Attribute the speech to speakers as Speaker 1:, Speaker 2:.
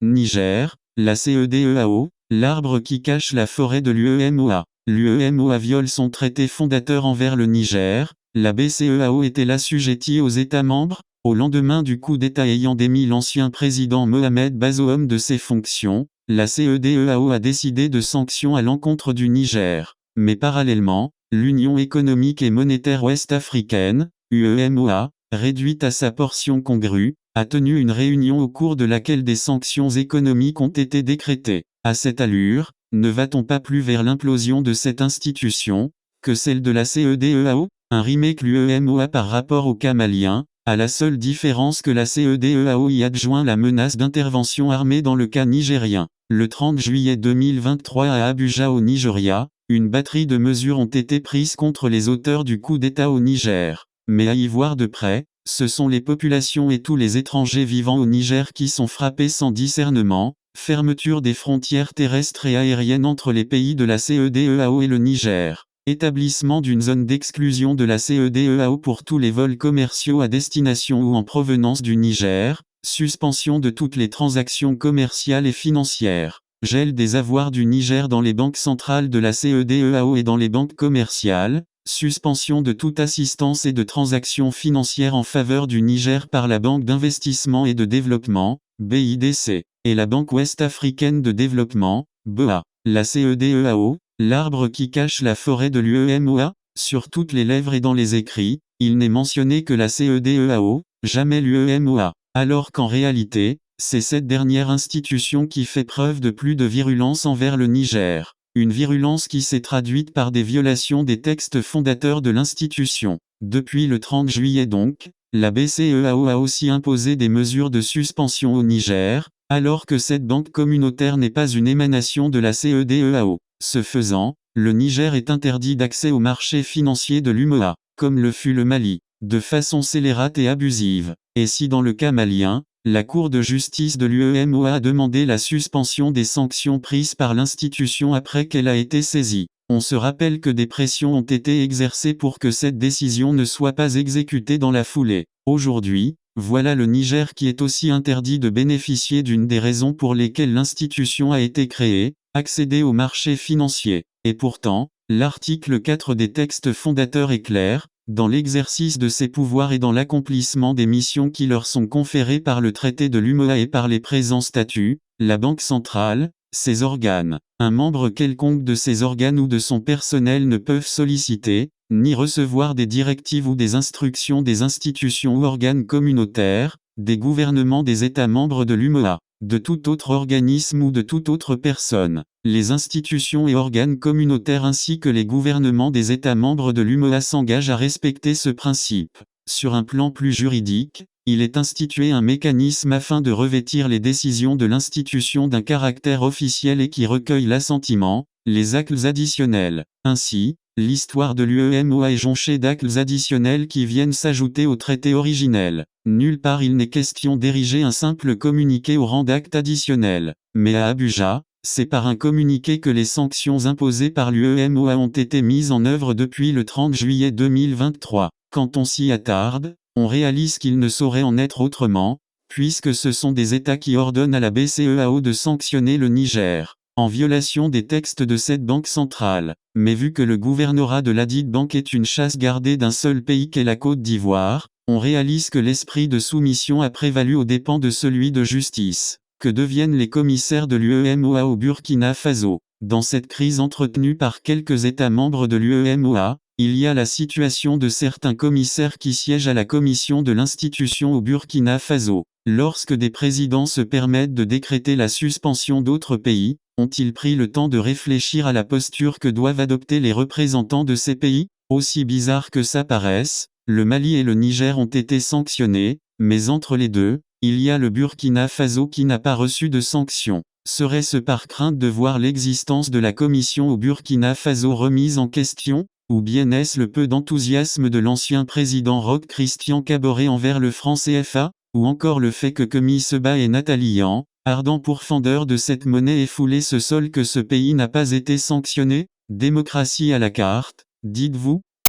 Speaker 1: Niger, la CEDEAO, l'arbre qui cache la forêt de l'UEMOA. L'UEMOA viole son traité fondateur envers le Niger. La BCEAO était l'assujettie aux États membres, au lendemain du coup d'État ayant démis l'ancien président Mohamed Bazoum de ses fonctions. La CEDEAO a décidé de sanctions à l'encontre du Niger. Mais parallèlement, l'Union économique et monétaire ouest-africaine, UEMOA, réduite à sa portion congrue, a tenu une réunion au cours de laquelle des sanctions économiques ont été décrétées. À cette allure, ne va-t-on pas plus vers l'implosion de cette institution, que celle de la CEDEAO? Un remake l'UEMOA par rapport au cas malien, à la seule différence que la CEDEAO y adjoint la menace d'intervention armée dans le cas nigérien. Le 30 juillet 2023 à Abuja au Nigeria, une batterie de mesures ont été prises contre les auteurs du coup d'État au Niger. Mais à y voir de près, ce sont les populations et tous les étrangers vivant au Niger qui sont frappés sans discernement. Fermeture des frontières terrestres et aériennes entre les pays de la CEDEAO et le Niger. Établissement d'une zone d'exclusion de la CEDEAO pour tous les vols commerciaux à destination ou en provenance du Niger. Suspension de toutes les transactions commerciales et financières. Gel des avoirs du Niger dans les banques centrales de la CEDEAO et dans les banques commerciales. Suspension de toute assistance et de transactions financières en faveur du Niger par la Banque d'investissement et de développement, BIDC, et la Banque ouest-africaine de développement, BEA. La CEDEAO, l'arbre qui cache la forêt de l'UEMOA, sur toutes les lèvres et dans les écrits, il n'est mentionné que la CEDEAO, jamais l'UEMOA. Alors qu'en réalité, c'est cette dernière institution qui fait preuve de plus de virulence envers le Niger. Une virulence qui s'est traduite par des violations des textes fondateurs de l'institution. Depuis le 30 juillet donc, la BCEAO a aussi imposé des mesures de suspension au Niger, alors que cette banque communautaire n'est pas une émanation de la CEDEAO. Ce faisant, le Niger est interdit d'accès au marché financier de l'UMOA, comme le fut le Mali, de façon scélérate et abusive. Et si dans le cas malien, la Cour de justice de l'UEMOA a demandé la suspension des sanctions prises par l'institution après qu'elle a été saisie. On se rappelle que des pressions ont été exercées pour que cette décision ne soit pas exécutée dans la foulée. Aujourd'hui, voilà le Niger qui est aussi interdit de bénéficier d'une des raisons pour lesquelles l'institution a été créée, accéder au marché financier. Et pourtant, l'article 4 des textes fondateurs est clair, dans l'exercice de ses pouvoirs et dans l'accomplissement des missions qui leur sont conférées par le traité de l'UMOA et par les présents statuts, la Banque centrale, ses organes, un membre quelconque de ses organes ou de son personnel ne peuvent solliciter, ni recevoir des directives ou des instructions des institutions ou organes communautaires, des gouvernements des États membres de l'UMOA, de tout autre organisme ou de toute autre personne. Les institutions et organes communautaires ainsi que les gouvernements des États membres de l'UMOA s'engagent à respecter ce principe. Sur un plan plus juridique, il est institué un mécanisme afin de revêtir les décisions de l'institution d'un caractère officiel et qui recueille l'assentiment, les actes additionnels. Ainsi, l'histoire de l'UEMOA est jonchée d'actes additionnels qui viennent s'ajouter au traité originel. Nulle part il n'est question d'ériger un simple communiqué au rang d'acte additionnel. Mais à Abuja, c'est par un communiqué que les sanctions imposées par l'UEMOA ont été mises en œuvre depuis le 30 juillet 2023. Quand on s'y attarde, on réalise qu'il ne saurait en être autrement, puisque ce sont des États qui ordonnent à la BCEAO de sanctionner le Niger, en violation des textes de cette banque centrale. Mais vu que le gouvernorat de ladite banque est une chasse gardée d'un seul pays qu'est la Côte d'Ivoire, on réalise que l'esprit de soumission a prévalu aux dépens de celui de justice. Que deviennent les commissaires de l'UEMOA au Burkina Faso? Dans cette crise entretenue par quelques États membres de l'UEMOA, il y a la situation de certains commissaires qui siègent à la commission de l'institution au Burkina Faso. Lorsque des présidents se permettent de décréter la suspension d'autres pays, ont-ils pris le temps de réfléchir à la posture que doivent adopter les représentants de ces pays? Aussi bizarre que ça paraisse, le Mali et le Niger ont été sanctionnés, mais entre les deux, il y a le Burkina Faso qui n'a pas reçu de sanctions. Serait-ce par crainte de voir l'existence de la commission au Burkina Faso remise en question? Ou bien est-ce le peu d'enthousiasme de l'ancien président Roch Christian Kaboré envers le franc CFA? Ou encore le fait que Kemi Seba et Nathalie Yan, ardents pourfendeurs de cette monnaie, aient foulé ce sol que ce pays n'a pas été sanctionné? Démocratie à la carte, dites-vous?